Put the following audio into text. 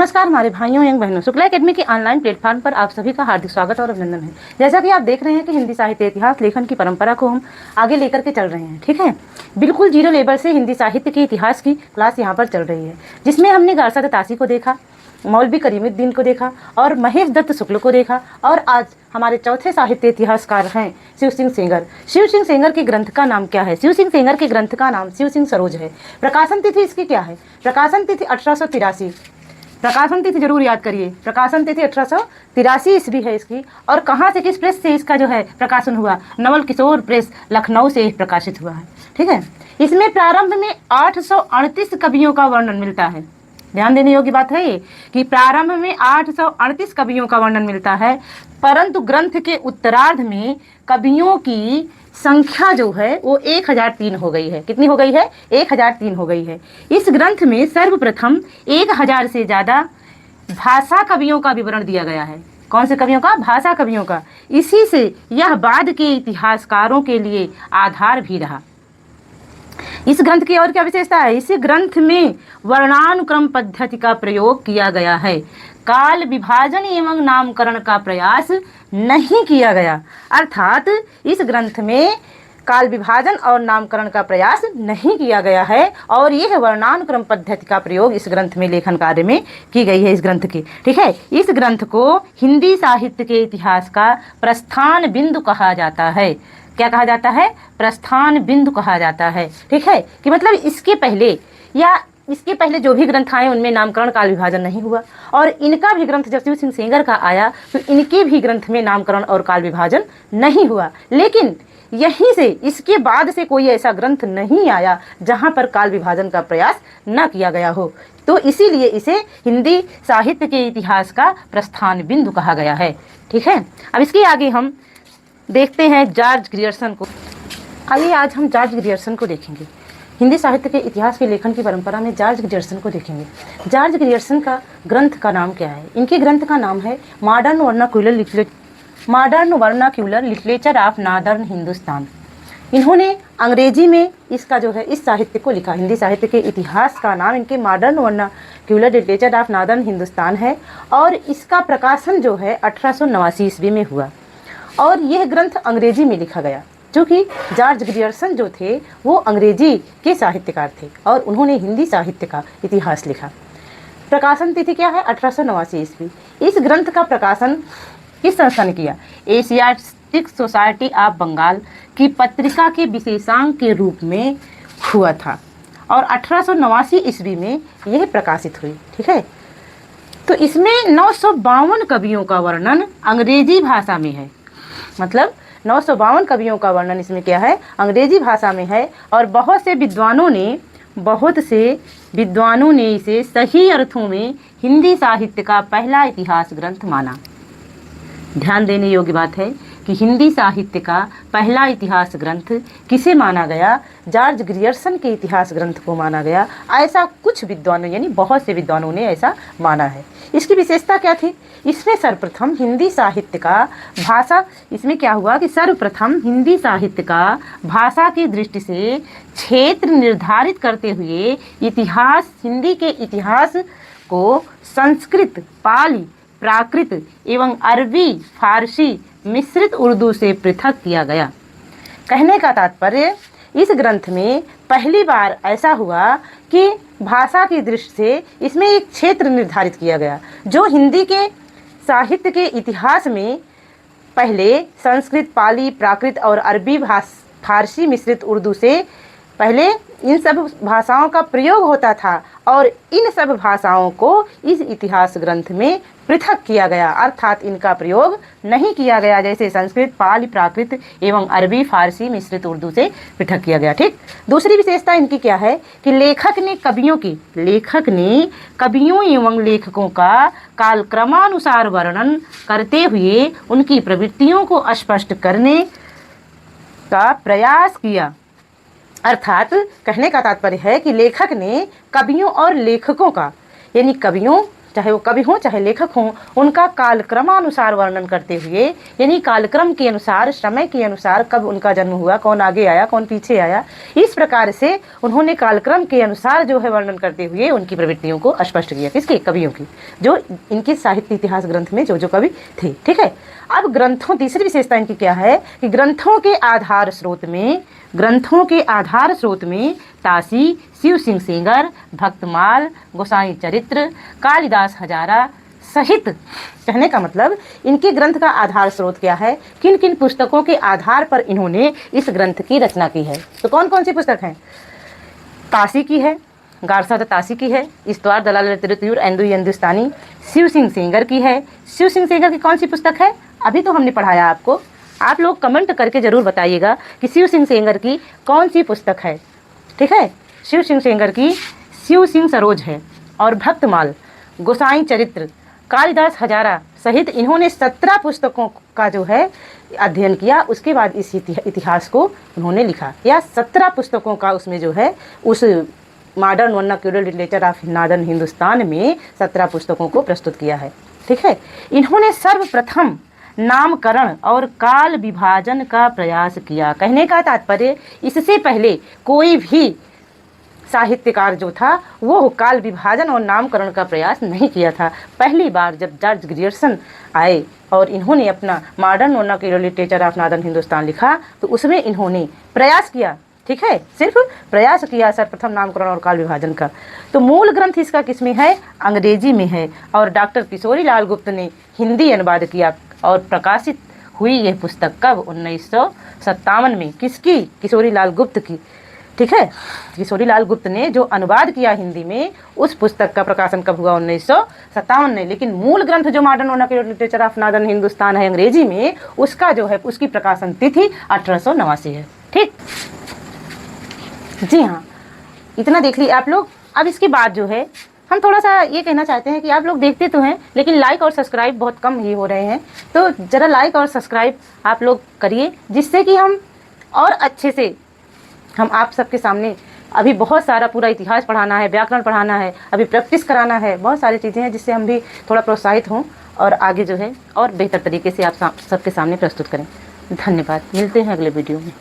नमस्कार हमारे भाइयों एवं बहनों, शुक्ला एकेडमी के ऑनलाइन प्लेटफॉर्म पर आप सभी का हार्दिक स्वागत और अभिनंदन है। जैसा कि आप देख रहे हैं कि हिंदी साहित्य इतिहास लेखन की परंपरा को हम आगे लेकर के चल रहे हैं। ठीक है, बिल्कुल जीरो लेवल से हिंदी साहित्य के इतिहास की क्लास यहाँ पर चल रही है, जिसमें हमने गारसाद तासी को देखा, मौलवी करीमुद्दीन को देखा और महेश दत्त शुक्ल को देखा। और आज हमारे चौथे साहित्य इतिहासकार हैं शिव सिंह सेंगर। शिव सिंह सेंगर के ग्रंथ का नाम क्या है? शिव सिंह सेंगर के ग्रंथ का नाम शिव सिंह सरोज है। प्रकाशन तिथि इसकी क्या है? प्रकाशन तिथि 1883। प्रकाशन तिथि जरूर याद करिए, प्रकाशन तिथि 1883 ईस्वी है इसकी। और कहाँ से, किस प्रेस से इसका जो है प्रकाशन हुआ? नवल किशोर प्रेस लखनऊ से प्रकाशित हुआ है। ठीक है, इसमें प्रारंभ में 838 कवियों का वर्णन मिलता है। ध्यान देने योग्य बात है ये कि प्रारंभ में 838 कवियों का वर्णन मिलता है, परंतु ग्रंथ के उत्तरार्ध में कवियों की संख्या जो है वो 1003 हो गई है। कितनी हो गई है? 1003 हो गई है। इस ग्रंथ में सर्वप्रथम 1000 से ज़्यादा भाषा कवियों का विवरण दिया गया है। कौन से कवियों का? भाषा कवियों का। इसी से यह बाद के इतिहासकारों के लिए आधार भी रहा। इस ग्रंथ की और क्या विशेषता है? इस ग्रंथ में वर्णानुक्रम पद्धति का प्रयोग किया गया है। काल विभाजन एवं नामकरण का प्रयास नहीं किया गया, अर्थात इस ग्रंथ में काल विभाजन और नामकरण का प्रयास नहीं किया गया है। और यह वर्णानुक्रम पद्धति का प्रयोग इस ग्रंथ में लेखन कार्य में की गई है इस ग्रंथ की। ठीक है, इस ग्रंथ को हिंदी साहित्य के इतिहास का प्रस्थान बिंदु कहा जाता है। क्या कहा जाता है? प्रस्थान बिंदु कहा जाता है। ठीक है, कि मतलब इसके पहले या इसके पहले जो भी ग्रंथ आए उनमें नामकरण काल विभाजन नहीं हुआ, और इनका भी ग्रंथ जब शिव सिंह सेंगर का आया तो इनके भी ग्रंथ में नामकरण और काल विभाजन नहीं हुआ। लेकिन यहीं से इसके बाद से कोई ऐसा ग्रंथ नहीं आया जहां पर काल विभाजन का प्रयास न किया गया हो, तो इसीलिए इसे हिंदी साहित्य के इतिहास का प्रस्थान बिंदु कहा गया है। ठीक है, अब इसके आगे हम देखते हैं जॉर्ज ग्रियर्सन को। आइए आज हम जॉर्ज ग्रियर्सन को देखेंगे। हिंदी साहित्य के इतिहास के लेखन की परंपरा में जॉर्ज ग्रियर्सन को देखेंगे। जॉर्ज ग्रियर्सन का ग्रंथ का नाम क्या है? इनके ग्रंथ का नाम है modern vernacular literature of northern Hindustan. इन्होंने अंग्रेजी में इसका जो है इस साहित्य को लिखा। हिंदी साहित्य के इतिहास का नाम इनके modern vernacular literature of northern Hindustan है, और इसका प्रकाशन जो है 1889 ईस्वी में हुआ। और यह ग्रंथ अंग्रेजी में लिखा गया, क्योंकि जॉर्ज ग्रियर्सन जो थे वो अंग्रेजी के साहित्यकार थे और उन्होंने हिंदी साहित्य का इतिहास लिखा। प्रकाशन तिथि क्या है? 1889 ईस्वी। इस ग्रंथ का प्रकाशन किस संस्था ने किया? एशियाटिक सोसाइटी ऑफ बंगाल की पत्रिका के विशेषांक के रूप में हुआ था, और 1889 ईस्वी में यह प्रकाशित हुई। ठीक है, तो इसमें 952 कवियों का वर्णन अंग्रेजी भाषा में है। मतलब 952 कवियों का वर्णन इसमें क्या है? अंग्रेजी भाषा में है। और बहुत से विद्वानों ने इसे सही अर्थों में हिंदी साहित्य का पहला इतिहास ग्रंथ माना। ध्यान देने योग्य बात है कि हिंदी साहित्य का पहला इतिहास ग्रंथ किसे माना गया? जॉर्ज ग्रियर्सन के इतिहास ग्रंथ को माना गया। ऐसा कुछ विद्वानों यानी बहुत से विद्वानों ने ऐसा माना है। इसकी विशेषता क्या थी? इसमें सर्वप्रथम हिंदी साहित्य का भाषा, इसमें क्या हुआ कि सर्वप्रथम हिंदी साहित्य का भाषा की दृष्टि से क्षेत्र निर्धारित करते हुए इतिहास, हिंदी के इतिहास को संस्कृत, पाली, प्राकृत एवं अरबी, फारसी मिश्रित उर्दू से पृथक किया गया। कहने का तात्पर्य, इस ग्रंथ में पहली बार ऐसा हुआ कि भाषा की दृष्टि से इसमें एक क्षेत्र निर्धारित किया गया। जो हिंदी के साहित्य के इतिहास में पहले संस्कृत, पाली, प्राकृत और अरबी फारसी मिश्रित उर्दू से पहले इन सब भाषाओं का प्रयोग होता था, और इन सब भाषाओं को इस इतिहास ग्रंथ में पृथक किया गया, अर्थात इनका प्रयोग नहीं किया गया जैसे संस्कृत, पाली, प्राकृत एवं अरबी, फारसी मिश्रित उर्दू से पृथक किया गया। ठीक, दूसरी विशेषता इनकी क्या है कि लेखक ने कवियों एवं लेखकों का कालक्रमानुसार वर्णन करते हुए उनकी प्रवृत्तियों को स्पष्ट करने का प्रयास किया। अर्थात कहने का तात्पर्य है कि लेखक ने कवियों और लेखकों का, यानी कवियों चाहे वो कवि हों चाहे लेखक हों, उनका कालक्रमानुसार वर्णन करते हुए, यानी कालक्रम के अनुसार, समय के अनुसार कब उनका जन्म हुआ, कौन आगे आया कौन पीछे आया, इस प्रकार से उन्होंने कालक्रम के अनुसार जो है वर्णन करते हुए उनकी प्रवृत्तियों को स्पष्ट किया। किसके? कवियों की, जो इनके साहित्य इतिहास ग्रंथ में जो जो कवि थे। ठीक है। अब ग्रंथों, तीसरी विशेषता इनकी क्या है कि ग्रंथों के आधार स्रोत में तासी, शिव सिंह सेंगर, भक्तमाल, गोसाई चरित्र, कालिदास हजारा सहित, कहने का मतलब इनके ग्रंथ का आधार स्रोत क्या है, किन किन पुस्तकों के आधार पर इन्होंने इस ग्रंथ की रचना की है। तो कौन कौन सी पुस्तक हैं? तासी की है, गारसा तासी की है, इस्तवार दलाल तिरुतुयूर एंदु हिंदुस्तानी। शिव सिंह सेंगर की है। शिव सिंह सेंगर की कौन सी पुस्तक है? अभी तो हमने पढ़ाया आपको, आप लोग कमेंट करके ज़रूर बताइएगा कि शिव सिंह सेंगर की कौन सी पुस्तक है। ठीक है। शिव सिंह सेंगर की शिव सिंह सरोज है, और भक्तमाल, गोसाई चरित्र, कालिदास हजारा सहित इन्होंने 17 पुस्तकों का जो है अध्ययन किया। उसके बाद इस इतिहास को उन्होंने लिखा, या 17 पुस्तकों का उसमें जो है उस modern vernacular literature of northern Hindustan में 17 पुस्तकों को प्रस्तुत किया है। ठीक है। इन्होंने सर्वप्रथम नामकरण और काल विभाजन का प्रयास किया। कहने का तात्पर्य, इससे पहले कोई भी साहित्यकार जो था वो काल विभाजन और नामकरण का प्रयास नहीं किया था। पहली बार जब जॉर्ज ग्रियर्सन आए और इन्होंने अपना modern vernacular literature of northern Hindustan लिखा, तो उसमें इन्होंने प्रयास किया। ठीक है, सिर्फ प्रयास किया सर्वप्रथम नामकरण और काल विभाजन का। तो मूल ग्रंथ इसका किसमें है? अंग्रेजी में है, और डॉक्टर किशोरी लाल गुप्त ने हिंदी अनुवाद किया, और प्रकाशित हुई यह पुस्तक कब? 1957 में। किसकी? किशोरी लाल गुप्त की। ठीक है। किशोरी लाल गुप्त ने जो अनुवाद किया हिंदी में, उस पुस्तक का प्रकाशन कब हुआ? 1957 में। लेकिन मूल ग्रंथ जो modern vernacular literature of northern Hindustan है अंग्रेजी में, उसका जो है उसकी प्रकाशन तिथि 1889 है। ठीक। जी हाँ, इतना देख ली आप लोग। अब इसके बाद जो है हम थोड़ा सा ये कहना चाहते हैं कि आप लोग देखते तो हैं, लेकिन लाइक और सब्सक्राइब बहुत कम ही हो रहे हैं। तो ज़रा लाइक और सब्सक्राइब आप लोग करिए, जिससे कि हम और अच्छे से हम आप सबके सामने, अभी बहुत सारा पूरा इतिहास पढ़ाना है, व्याकरण पढ़ाना है, अभी प्रैक्टिस कराना है, बहुत सारी चीज़ें हैं जिससे हम भी थोड़ा प्रोत्साहित हों और आगे जो है और बेहतर तरीके से आप सबके सामने प्रस्तुत करें। धन्यवाद। मिलते हैं अगले वीडियो में।